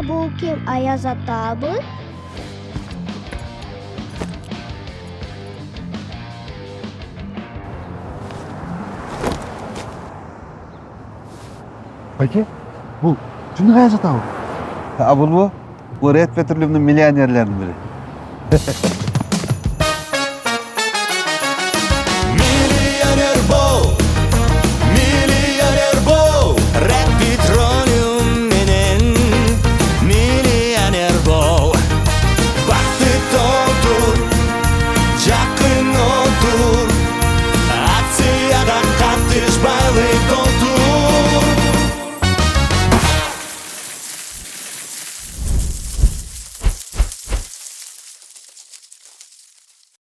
бул ким? Аяз атабы? Байке, бул чындык Аяз атабы? Бул Petroleumдун миллионерлеринин бири.